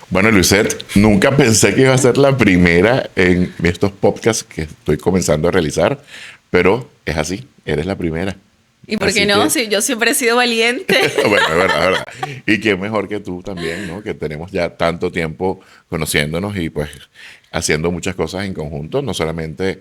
Bueno, Lucette, nunca pensé que iba a ser la primera en estos podcasts que estoy comenzando a realizar, pero es así, eres la primera. ¿Y por qué Así no? que, Si yo siempre he sido valiente. bueno, es verdad. Y quién mejor que tú también, ¿no? Que tenemos ya tanto tiempo conociéndonos y pues haciendo muchas cosas en conjunto, no solamente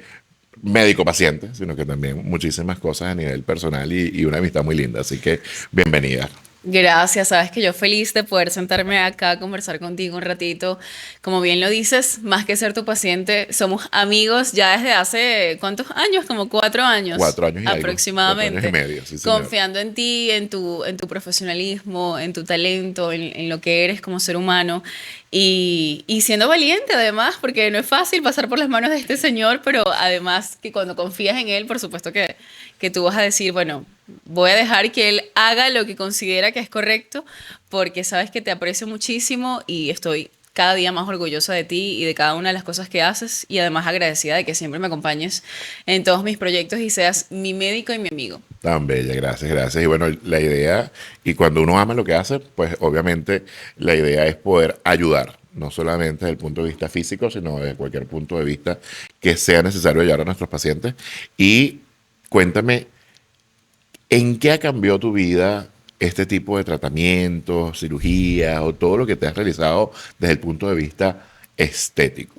médico-paciente, sino que también muchísimas cosas a nivel personal y una amistad muy linda. Así que bienvenida. Gracias, sabes que yo feliz de poder sentarme acá a conversar contigo un ratito. Como bien lo dices, más que ser tu paciente, somos amigos ya desde hace, ¿cuántos años? Como 4 años 4 años y algo, 4 años y aproximadamente. medio, sí señor. Confiando en ti, en tu profesionalismo, en tu talento, en lo que eres como ser humano. Y siendo valiente además, porque no es fácil pasar por las manos de este señor, pero además que cuando confías en él, por supuesto que tú vas a decir, bueno, voy a dejar que él haga lo que considera que es correcto, porque sabes que te aprecio muchísimo y estoy cada día más orgullosa de ti y de cada una de las cosas que haces y además agradecida de que siempre me acompañes en todos mis proyectos y seas mi médico y mi amigo. Tan bella, gracias, gracias. Y bueno, la idea, y cuando uno ama lo que hace, pues obviamente la idea es poder ayudar, no solamente desde el punto de vista físico, sino desde cualquier punto de vista que sea necesario ayudar a nuestros pacientes. Y cuéntame, ¿en qué ha cambiado tu vida este tipo de tratamientos, cirugías o todo lo que te has realizado desde el punto de vista estético?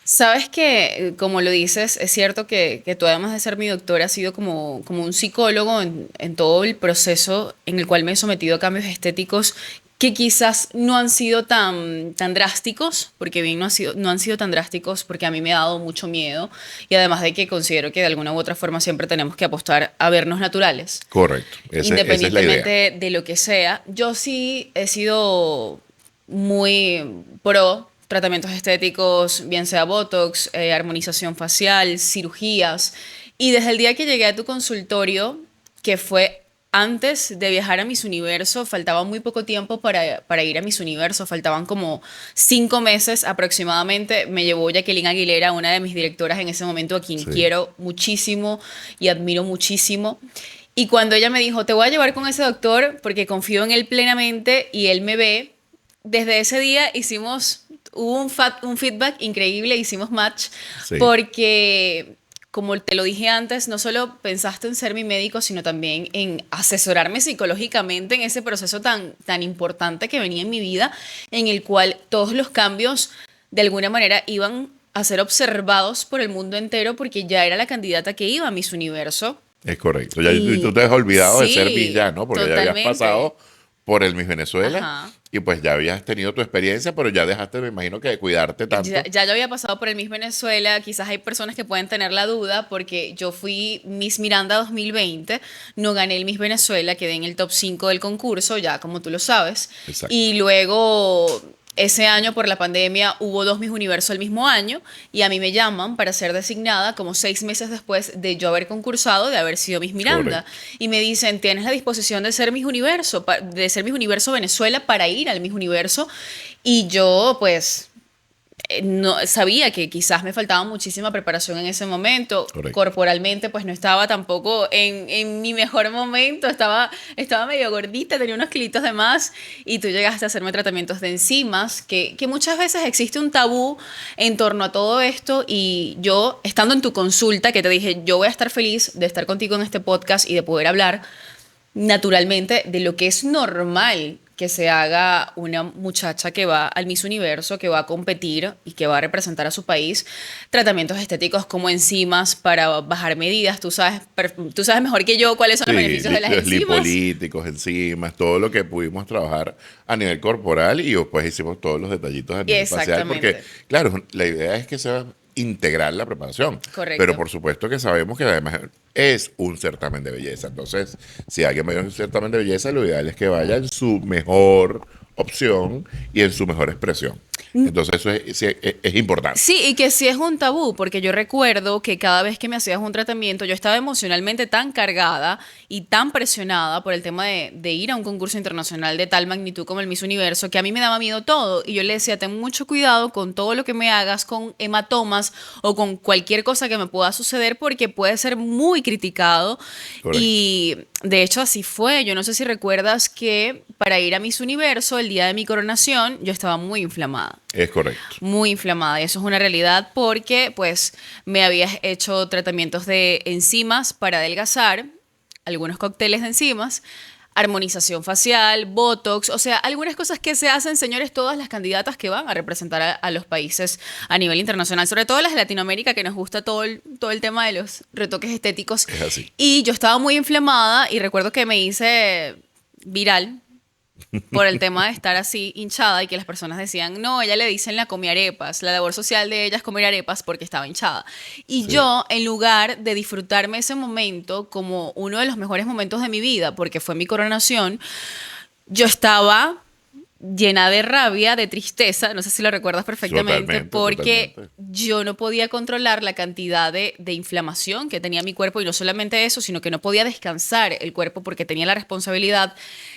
Sabes que, como lo dices, es cierto que tú además de ser mi doctor has sido como un psicólogo en todo el proceso en el cual me he sometido a cambios estéticos que quizás no han sido tan drásticos, porque bien no han sido tan drásticos porque a mí me ha dado mucho miedo y además de que considero que de alguna u otra forma siempre tenemos que apostar a vernos naturales Correcto, esa es la idea. independientemente de lo que sea. Yo sí he sido muy pro tratamientos estéticos, bien sea Botox, armonización facial, cirugías. Y desde el día que llegué a tu consultorio, que fue antes de viajar a Miss Universo, faltaba muy poco tiempo para ir a Miss Universo, faltaban como 5 meses aproximadamente. Me llevó Jacqueline Aguilera, una de mis directoras en ese momento, a quien Sí, quiero muchísimo y admiro muchísimo. Y cuando ella me dijo, te voy a llevar con ese doctor porque confío en él plenamente y él me ve, desde ese día hubo un feedback increíble, hicimos match, sí, porque como te lo dije antes, no solo pensaste en ser mi médico, sino también en asesorarme psicológicamente en ese proceso tan importante que venía en mi vida, en el cual todos los cambios de alguna manera iban a ser observados por el mundo entero porque ya era la candidata que iba a Miss Universo. es correcto. Ya tú Y te has olvidado de ser sí, villano, porque ya habías totalmente. pasado por el Miss Venezuela Ajá. y pues ya habías tenido tu experiencia, pero ya dejaste, me imagino que de cuidarte tanto. Ya yo había pasado por el Miss Venezuela, quizás hay personas que pueden tener la duda porque yo fui Miss Miranda 2020, no gané el Miss Venezuela, quedé en el top 5 del concurso, ya como tú lo sabes, Exacto. y luego ese año por la pandemia hubo dos Miss Universo el mismo año y a mí me llaman para ser designada como 6 meses después de yo haber concursado, de haber sido Miss Miranda, Correcto. y me dicen, tienes la disposición de ser Miss Universo, de ser Miss Universo Venezuela para ir al Miss Universo, y yo pues no sabía que quizás me faltaba muchísima preparación en ese momento. Correcto. Corporalmente, pues no estaba tampoco en mi mejor momento. Estaba medio gordita, tenía unos kilitos de más. Y tú llegaste a hacerme tratamientos de enzimas, que muchas veces existe un tabú en torno a todo esto. Y yo, estando en tu consulta, que te dije, yo voy a estar feliz de estar contigo en este podcast y de poder hablar naturalmente de lo que es normal que se haga una muchacha que va al Miss Universo, que va a competir y que va a representar a su país, tratamientos estéticos como enzimas para bajar medidas. Tú sabes mejor que yo cuáles son los Sí, beneficios de las los enzimas. lipolíticos, enzimas, todo lo que pudimos trabajar a nivel corporal y después hicimos todos los detallitos a nivel facial, porque Exactamente, claro, la idea es que sea integral la preparación, pero correcto. por supuesto que sabemos que además es un certamen de belleza, entonces si alguien va a ir a un certamen de belleza, lo ideal es que vaya en su mejor opción y en su mejor expresión. Entonces eso sí, es importante. Sí, y que sí es un tabú, porque yo recuerdo que cada vez que me hacías un tratamiento, yo estaba emocionalmente tan cargada y tan presionada por el tema de ir a un concurso internacional de tal magnitud como el Miss Universo, que a mí me daba miedo todo. Y yo le decía, ten mucho cuidado con todo lo que me hagas, con hematomas o con cualquier cosa que me pueda suceder, porque puede ser muy criticado. Correcto. Y De hecho, así fue. Yo no sé si recuerdas que para ir a Miss Universo, el día de mi coronación, yo estaba muy inflamada. Es correcto. Muy inflamada. Y eso es una realidad porque, pues, me había hecho tratamientos de enzimas para adelgazar, algunos cócteles de enzimas, armonización facial, botox, o sea, algunas cosas que se hacen, señores, todas las candidatas que van a representar a los países a nivel internacional, sobre todo las de Latinoamérica, que nos gusta todo el tema de los retoques estéticos. Es así. Y yo estaba muy inflamada y recuerdo que me hice viral por el tema de estar así hinchada y que las personas decían, no, ella le dicen la come arepas, la labor social de ella es comer arepas porque estaba hinchada. Y Sí. yo, en lugar de disfrutarme ese momento como uno de los mejores momentos de mi vida, porque fue mi coronación, yo estaba llena de rabia, de tristeza, no sé si lo recuerdas perfectamente, Totalmente, porque totalmente. yo no podía controlar la cantidad de inflamación que tenía mi cuerpo y no solamente eso, sino que no podía descansar el cuerpo porque tenía la responsabilidad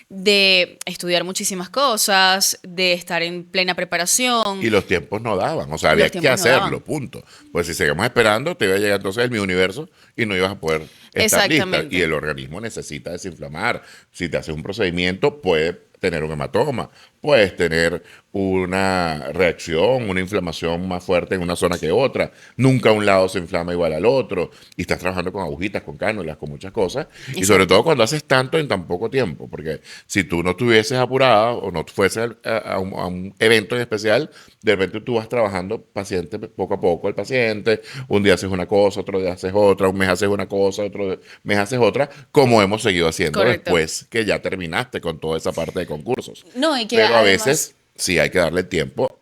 de estudiar muchísimas cosas, de estar en plena preparación. Y los tiempos no daban, o sea, había Los que tiempos no hacerlo, daban. punto. Pues si seguimos esperando, te iba a llegar entonces el mi universo y no ibas a poder estar lista. Exactamente. Y el organismo necesita desinflamar. Si te haces un procedimiento, puede tener un hematoma, puedes tener una reacción, una inflamación más fuerte en una zona que otra. Nunca un lado se inflama igual al otro. Y estás trabajando con agujitas, con cánulas, con muchas cosas. Y sobre Exacto. todo cuando haces tanto en tan poco tiempo. Porque si tú no estuvieses apurada o no fueses a un evento en especial, de repente tú vas trabajando paciente poco a poco el paciente. Un día haces una cosa, otro día haces otra, un mes haces una cosa, otro mes haces otra, como hemos seguido haciendo Correcto. después que ya terminaste con toda esa parte de concursos. No, y que Pero a además veces sí hay que darle tiempo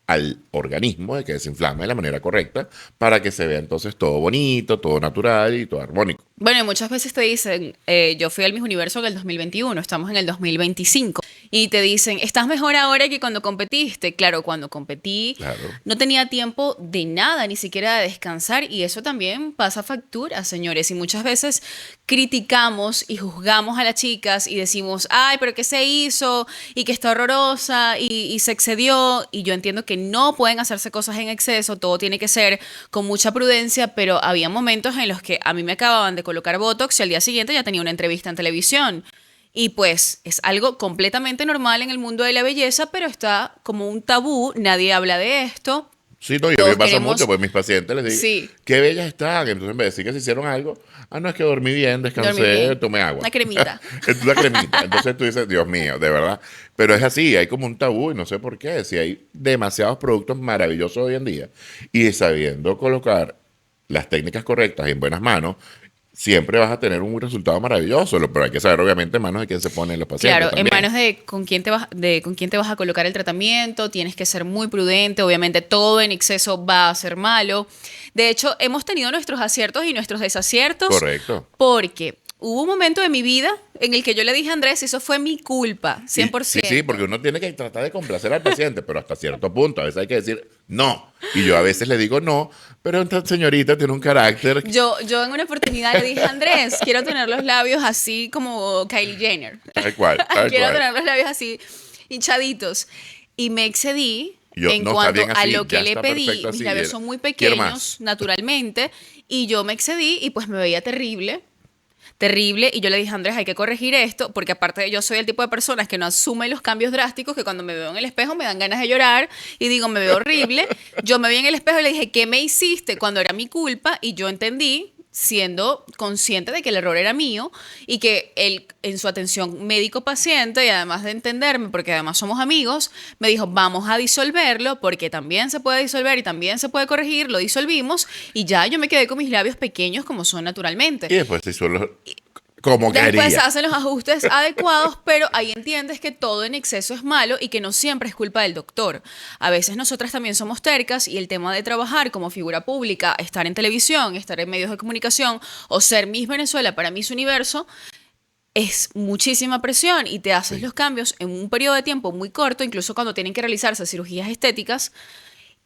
al organismo de que desinflame de la manera correcta para que se vea entonces todo bonito, todo natural y todo armónico. bueno, y muchas veces te dicen, yo fui al Miss Universo en el 2021, estamos en el 2025, y te dicen, estás mejor ahora que cuando competiste. Claro, cuando competí Claro. no tenía tiempo de nada, ni siquiera de descansar, y eso también pasa factura, señores, y muchas veces criticamos y juzgamos a las chicas y decimos, ay, pero ¿qué se hizo? Y que está horrorosa, y se excedió, y yo entiendo que no pueden hacerse cosas en exceso, todo tiene que ser con mucha prudencia, pero había momentos en los que a mí me acababan de colocar Botox y al día siguiente ya tenía una entrevista en televisión. Y pues es algo completamente normal en el mundo de la belleza, pero está como un tabú, nadie habla de esto. Sí, no, y a mí me Todos pasa mucho, queremos, pues mis pacientes les digo, sí, qué bellas están. Entonces, en vez de decir que se hicieron algo, no, es que dormí bien, dormir descansé, bien, tomé agua. una cremita. Es una cremita. Entonces tú dices, Dios mío, de verdad. Pero es así, hay como un tabú y no sé por qué. Si hay demasiados productos maravillosos hoy en día y sabiendo colocar las técnicas correctas y en buenas manos, siempre vas a tener un resultado maravilloso. Pero hay que saber, obviamente, en manos de quién se ponen los pacientes Claro, en también. manos de con quién te vas a colocar el tratamiento, tienes que ser muy prudente, obviamente todo en exceso va a ser malo. De hecho, hemos tenido nuestros aciertos y nuestros desaciertos Correcto. porque hubo un momento de mi vida en el que yo le dije a Andrés, eso fue mi culpa, Y, sí, sí, 100%. porque uno tiene que tratar de complacer al paciente, pero hasta cierto punto. A veces hay que decir no. Y yo a veces le digo no, pero esta señorita tiene un carácter. Yo en una oportunidad le dije a Andrés, quiero tener los labios así como Kylie Jenner. Tal cual, tal Quiero cual. tener los labios así hinchaditos. Y me excedí Y yo, en no, está cuanto bien a así, lo ya que le está pedí. perfecto Mis así. labios son muy Quiero pequeños, más. naturalmente, y yo me excedí y pues me veía terrible. Terrible, y yo le dije a Andrés, hay que corregir esto, porque aparte yo soy el tipo de personas que no asume los cambios drásticos, que cuando me veo en el espejo me dan ganas de llorar y digo, me veo horrible. Yo me vi en el espejo y le dije, ¿qué me hiciste cuando era mi culpa? Y yo entendí, siendo consciente de que el error era mío y que él, en su atención médico-paciente, y además de entenderme, porque además somos amigos, me dijo, vamos a disolverlo, porque también se puede disolver y también se puede corregir, lo disolvimos, y ya yo me quedé con mis labios pequeños como son naturalmente. Y después se hizo como Después quería. hacen los ajustes adecuados, pero ahí entiendes que todo en exceso es malo y que no siempre es culpa del doctor. A veces nosotras también somos tercas y el tema de trabajar como figura pública, estar en televisión, estar en medios de comunicación o ser Miss Venezuela para Miss Universo es muchísima presión y te haces Sí. los cambios en un periodo de tiempo muy corto, incluso cuando tienen que realizarse cirugías estéticas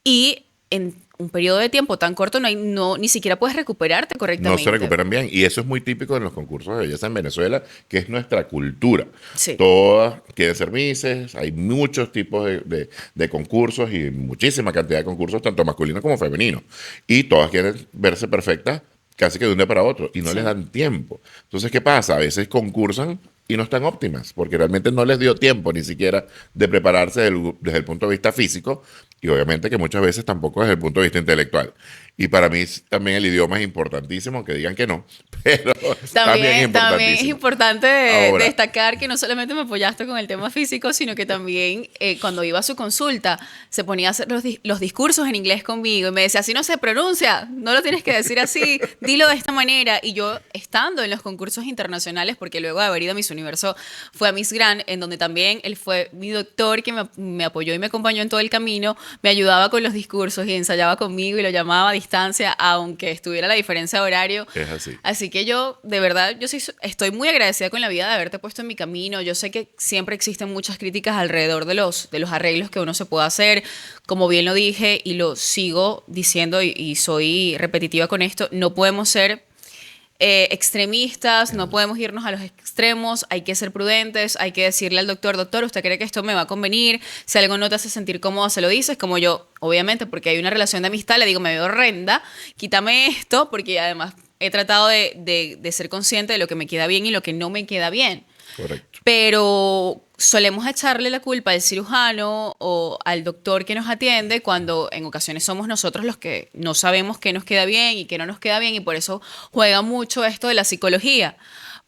y en un periodo de tiempo tan corto ni siquiera puedes recuperarte No se correctamente. recuperan bien. Y eso es muy típico en los concursos de belleza en Venezuela, que es nuestra cultura. Sí. Todas quieren ser misses, hay muchos tipos de concursos y muchísima cantidad de concursos, tanto masculinos como femeninos. Y todas quieren verse perfectas casi que de un día para otro y no Sí. les dan tiempo. Entonces, ¿qué pasa? A veces concursan y no están óptimas porque realmente no les dio tiempo ni siquiera de prepararse desde el punto de vista físico y obviamente que muchas veces tampoco desde el punto de vista intelectual. Y para mí también el idioma es importantísimo, aunque digan que no, pero también es También es importantísimo. importante Ahora, destacar que no solamente me apoyaste con el tema físico, sino que también cuando iba a su consulta se ponía a hacer los discursos en inglés conmigo y me decía, así no se pronuncia, no lo tienes que decir así, dilo de esta manera. Y yo estando en los concursos internacionales, porque luego de haber ido a Miss Universo fue a Miss Grand, en donde también él fue mi doctor que me apoyó y me acompañó en todo el camino, me ayudaba con los discursos y ensayaba conmigo y lo llamaba a distancia, aunque estuviera la diferencia de horario. es así. Así que yo, de verdad, estoy muy agradecida con la vida de haberte puesto en mi camino. Yo sé que siempre existen muchas críticas alrededor de los arreglos que uno se puede hacer. Como bien lo dije y lo sigo diciendo y soy repetitiva con esto, no podemos ser extremistas, no podemos irnos a los extremos, hay que ser prudentes, hay que decirle al doctor, doctor, ¿usted cree que esto me va a convenir? Si algo no te hace sentir cómodo, se lo dices, como yo, obviamente, porque hay una relación de amistad, le digo, me veo horrenda, quítame esto, porque además he tratado de ser consciente de lo que me queda bien y lo que no me queda bien. Correcto. Pero solemos echarle la culpa al cirujano o al doctor que nos atiende cuando en ocasiones somos nosotros los que no sabemos qué nos queda bien y qué no nos queda bien y por eso juega mucho esto de la psicología.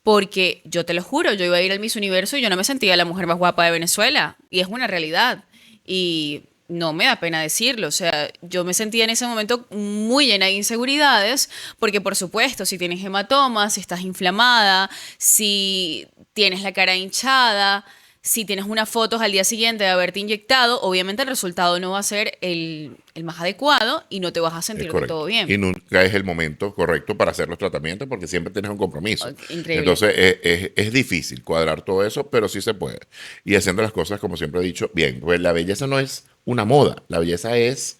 Porque yo te lo juro, yo iba a ir al Miss Universo y yo no me sentía la mujer más guapa de Venezuela y es una realidad. Y no me da pena decirlo, o sea, yo me sentía en ese momento muy llena de inseguridades, porque por supuesto, si tienes hematomas, si estás inflamada, si tienes la cara hinchada, si tienes unas fotos al día siguiente de haberte inyectado, obviamente el resultado no va a ser el más adecuado y no te vas a Es sentir del todo correcto. Y bien. nunca es el momento correcto para hacer los tratamientos porque siempre tienes un compromiso. Increíble. Entonces es difícil cuadrar todo eso, pero sí se puede. Y haciendo las cosas, como siempre he dicho, bien, pues la belleza no es una moda, la belleza es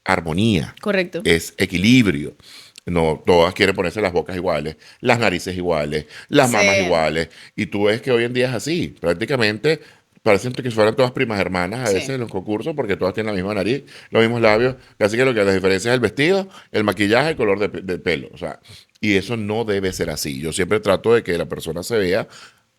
armonía, Correcto. es equilibrio. No, todas quieren ponerse las bocas iguales, las narices iguales, las mamas Sí, iguales. Y tú ves que hoy en día es así. Prácticamente parecen que fueran todas primas hermanas a veces sí. en los concursos porque todas tienen la misma nariz, los mismos labios. Casi que lo que la diferencia es el vestido, el maquillaje, el color de pelo. O sea, y eso no debe ser así. Yo siempre trato de que la persona se vea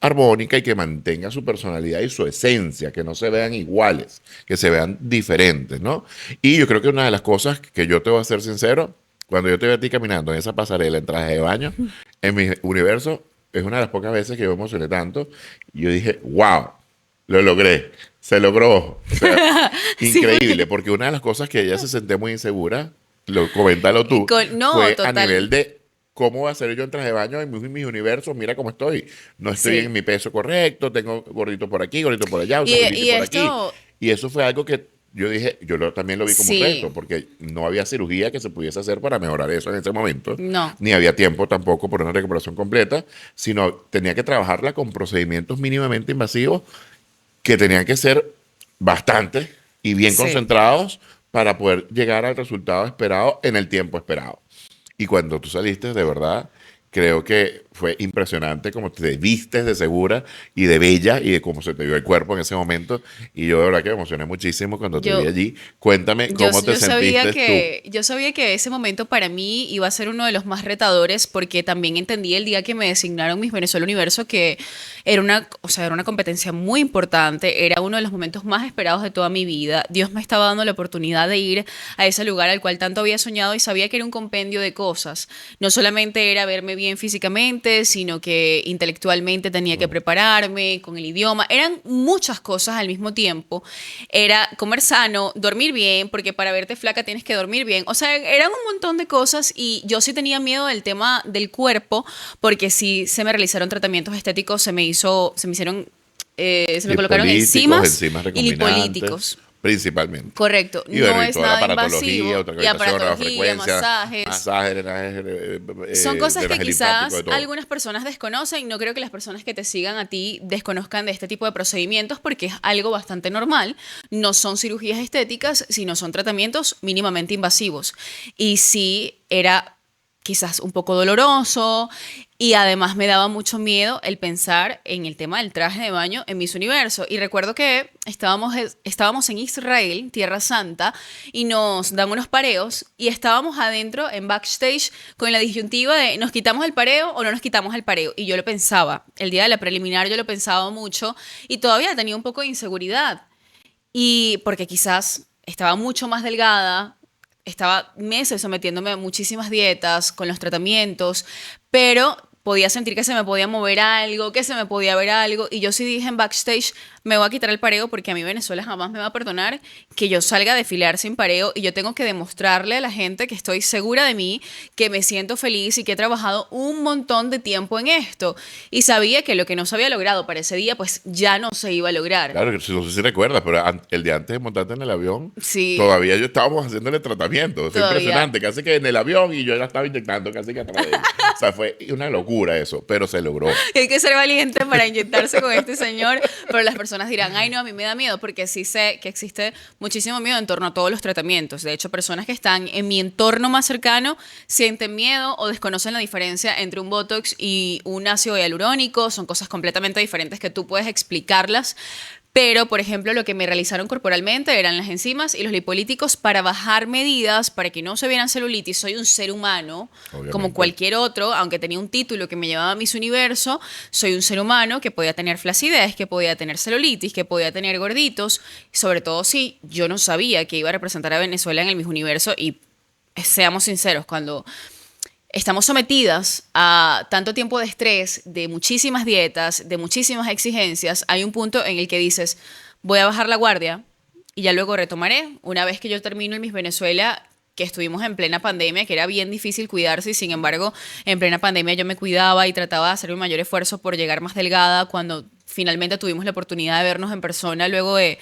armónica y que mantenga su personalidad y su esencia, que no se vean iguales, que se vean diferentes, ¿no? Y yo creo que una de las cosas que yo te voy a ser sincero, cuando yo te veo a ti caminando en esa pasarela en traje de baño, en mi universo, es una de las pocas veces que yo me emocioné tanto. Y yo dije, wow, lo logré, se logró. O sea, Sí, increíble, porque una de las cosas que ella se sentía muy insegura, coméntalo tú, no, fue a total. nivel de cómo va a ser yo en traje de baño en mis universos, mira cómo estoy. No estoy en Sí. mi peso correcto, tengo gordito por aquí, gordito por allá, Y, otra celulitis y por aquí. esto, Y eso fue algo que yo dije, también lo vi como un reto, sí, porque no había cirugía que se pudiese hacer para mejorar eso en ese momento, no. ni había tiempo tampoco por una recuperación completa, sino tenía que trabajarla con procedimientos mínimamente invasivos que tenían que ser bastante y bien Sí. concentrados para poder llegar al resultado esperado en el tiempo esperado. Y cuando tú saliste, de verdad, creo que fue impresionante cómo te vistes de segura y de bella y de cómo se te vio el cuerpo en ese momento. Y yo de verdad que me emocioné muchísimo cuando te vi Yo, allí. Cuéntame cómo te sentiste tú. yo sabía que ese momento para mí iba a ser uno de los más retadores porque también entendí el día que me designaron Miss Venezuela Universo que era o sea, era una competencia muy importante, era uno de los momentos más esperados de toda mi vida. Dios me estaba dando la oportunidad de ir a ese lugar al cual tanto había soñado y sabía que era un compendio de cosas. No solamente era verme bien físicamente, sino que intelectualmente tenía que prepararme con el idioma. Eran muchas cosas al mismo tiempo. Era comer sano, dormir bien, porque para verte flaca tienes que dormir bien. O sea, eran un montón de cosas y yo sí tenía miedo del tema del cuerpo, porque sí se me realizaron tratamientos estéticos, se me hicieron, se me colocaron Lipolíticos, enzimas enzimas y recombinantes, lipolíticos. principalmente. Correcto, Y bueno, no y es toda la nada aparatología, invasivo. Y ultracavitación, aparatología, radiofrecuencia, masajes. masaje, drenaje, Son cosas que drenaje linfático, de quizás todo. algunas personas desconocen. No creo que las personas que te sigan a ti desconozcan de este tipo de procedimientos porque es algo bastante normal. No son cirugías estéticas, sino son tratamientos mínimamente invasivos. Y sí, era quizás un poco doloroso y además me daba mucho miedo el pensar en el tema del traje de baño en Miss Universo. Y recuerdo que estábamos en Israel, Tierra Santa, y nos dan unos pareos y estábamos adentro en backstage con la disyuntiva de ¿nos quitamos el pareo o no nos quitamos el pareo? Y yo lo pensaba, el día de la preliminar yo lo pensaba mucho y todavía tenía un poco de inseguridad. Y porque quizás estaba mucho más delgada, estaba meses sometiéndome a muchísimas dietas con los tratamientos, pero podía sentir que se me podía mover algo, que se me podía ver algo. Y yo sí dije en backstage, me voy a quitar el pareo porque a mí Venezuela jamás me va a perdonar que yo salga a desfilar sin pareo y yo tengo que demostrarle a la gente que estoy segura de mí, que me siento feliz y que he trabajado un montón de tiempo en esto. Y sabía que lo que no se había logrado para ese día, pues ya no se iba a lograr. Claro, que no sé si recuerdas, pero el día antes de montarte en el avión, Sí, todavía yo estábamos haciéndole tratamiento. Fue todavía. impresionante, casi que en el avión y yo la estaba inyectando casi que atrás de él. O sea, fue una locura eso, pero se logró. Hay que ser valiente para inyectarse con este señor, pero las personas dirán, ay no, a mí me da miedo, porque sí sé que existe muchísimo miedo en torno a todos los tratamientos. De hecho, personas que están en mi entorno más cercano sienten miedo o desconocen la diferencia entre un Botox y un ácido hialurónico. Son cosas completamente diferentes que tú puedes explicarlas. Pero, por ejemplo, lo que me realizaron corporalmente eran las enzimas y los lipolíticos para bajar medidas, para que no se vieran celulitis. Soy un ser humano, como Obviamente. cualquier otro, aunque tenía un título que me llevaba a Miss Universo, soy un ser humano que podía tener flacidez, que podía tener celulitis, que podía tener gorditos. Sobre todo si yo no sabía que iba a representar a Venezuela en el Miss Universo y seamos sinceros, cuando estamos sometidas a tanto tiempo de estrés, de muchísimas dietas, de muchísimas exigencias, hay un punto en el que dices, voy a bajar la guardia y ya luego retomaré. Una vez que yo termino el Miss Venezuela, que estuvimos en plena pandemia, que era bien difícil cuidarse y sin embargo, en plena pandemia yo me cuidaba y trataba de hacer mi mayor esfuerzo por llegar más delgada cuando finalmente tuvimos la oportunidad de vernos en persona luego de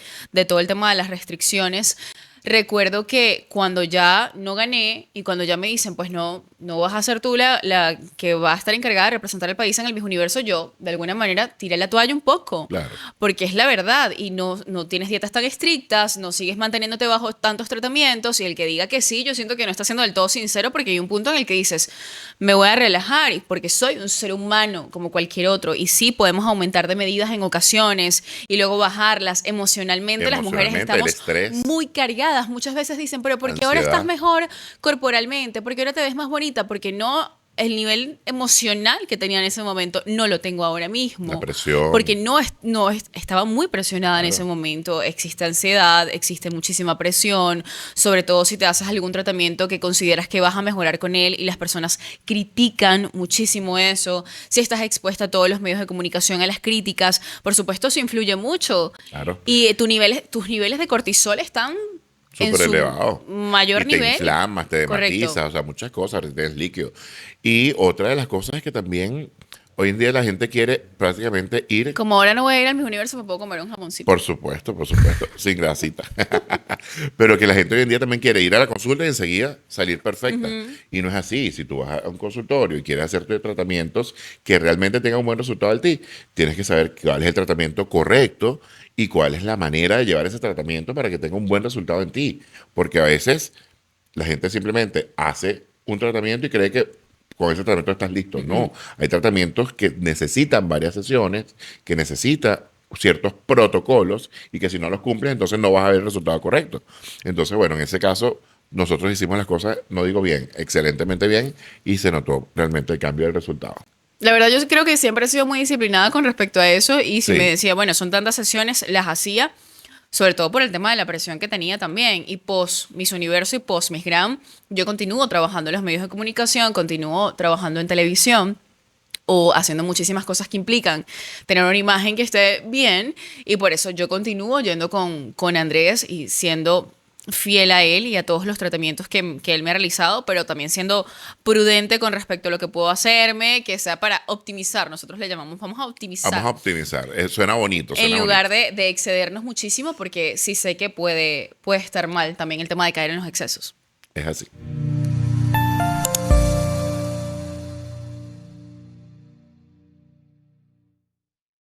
todo el tema de las restricciones. Recuerdo que cuando ya no gané y cuando ya me dicen, pues no, no vas a ser tú la que va a estar encargada de representar al país en el Miss Universo, yo de alguna manera tiré la toalla un poco. Claro. Porque es la verdad y no tienes dietas tan estrictas, no sigues manteniéndote bajo tantos tratamientos y el que diga que sí, yo siento que no está siendo del todo sincero porque hay un punto en el que dices, me voy a relajar y porque soy un ser humano como cualquier otro y sí podemos aumentar de medidas en ocasiones y luego bajarlas emocionalmente. Las mujeres Emocionalmente, el estamos estrés. muy cargadas. Muchas veces dicen, pero ¿por qué ahora Ansiedad. estás mejor corporalmente? ¿Por qué ahora te ves más bonita? Porque no, el nivel emocional que tenía en ese momento no lo tengo ahora mismo. La presión. Porque estaba muy presionada en ese momento. Existe ansiedad, existe muchísima presión, sobre todo si te haces algún tratamiento que consideras que vas a mejorar con él y las personas critican muchísimo eso. Si estás expuesta a todos los medios de comunicación, a las críticas, por supuesto eso influye mucho. Claro. Y tus niveles de cortisol están en Súper su elevado. mayor Y te nivel. inflamas, te Correcto. dermatizas, o sea, muchas cosas, tienes líquido. Y otra de las cosas es que también hoy en día la gente quiere prácticamente ir, Como ahora no voy a ir a mis universos, me puedo comer un jamoncito. por supuesto, sin grasita. Pero que la gente hoy en día también quiere ir a la consulta y enseguida salir perfecta. Y no es así. Si tú vas a un consultorio y quieres hacerte tratamientos que realmente tengan un buen resultado en ti, tienes que saber cuál es el tratamiento correcto y cuál es la manera de llevar ese tratamiento para que tenga un buen resultado en ti. Porque a veces la gente simplemente hace un tratamiento y cree que con ese tratamiento estás listo. No, hay tratamientos que necesitan varias sesiones, que necesitan ciertos protocolos y que si no los cumples, entonces no vas a ver el resultado correcto. Entonces, bueno, en ese caso, nosotros hicimos las cosas, no digo bien, excelentemente bien y se notó realmente el cambio del resultado. La verdad, yo creo que siempre he sido muy disciplinada con respecto a eso y si Sí. me decía, bueno, son tantas sesiones, las hacía, sobre todo por el tema de la presión que tenía también. Y post Miss Universo y post Miss Grand, yo continúo trabajando en los medios de comunicación, continúo trabajando en televisión o haciendo muchísimas cosas que implican tener una imagen que esté bien y por eso yo continúo yendo con Andrés y siendo fiel a él y a todos los tratamientos que él me ha realizado, pero también siendo prudente con respecto a lo que puedo hacerme, que sea para optimizar, nosotros le llamamos, vamos a optimizar, Vamos a optimizar. Suena bonito. en Suena lugar bonito. de excedernos muchísimo, porque sí sé que puede estar mal también el tema de caer en los excesos. Es así.